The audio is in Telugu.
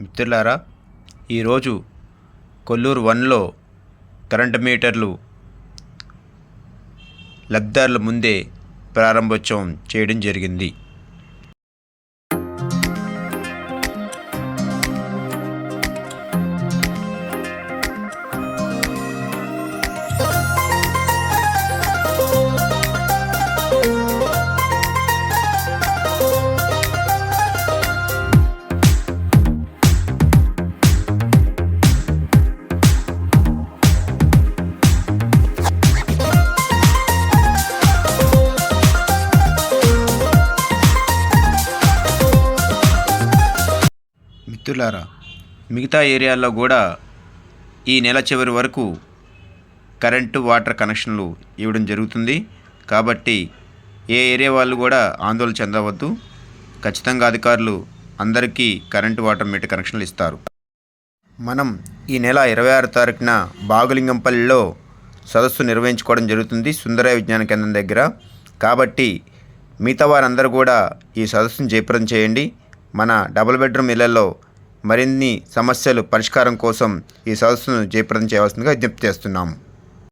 మిత్రులారా, ఈరోజు కొల్లూరు 1లో కరెంటు మీటర్లు లబ్ధిదారుల ముందే ప్రారంభోత్సవం చేయడం జరిగింది. మిత్రులారా, మిగతా ఏరియాల్లో కూడా ఈ నెల చివరి వరకు కరెంటు వాటర్ కనెక్షన్లు ఇవ్వడం జరుగుతుంది. కాబట్టి ఏ ఏరియా వాళ్ళు కూడా ఆందోళన చెందవద్దు. ఖచ్చితంగా అధికారులు అందరికీ కరెంటు వాటర్ మీటర్ కనెక్షన్లు ఇస్తారు. మనం ఈ నెల 26వ తారీఖున బాగులింగంపల్లిలో సదస్సు నిర్వహించుకోవడం జరుగుతుంది, సుందరయ్య విజ్ఞాన కేంద్రం దగ్గర. కాబట్టి మిగతా వారందరూ కూడా ఈ సదస్సును జయప్రదం చేయండి. మన డబుల్ బెడ్రూమ్ ఇళ్లలో మరిన్ని సమస్యలు పరిష్కారం కోసం ఈ సదస్సును జయప్రదం చేయవలసిందిగా విజ్ఞప్తి చేస్తున్నాము.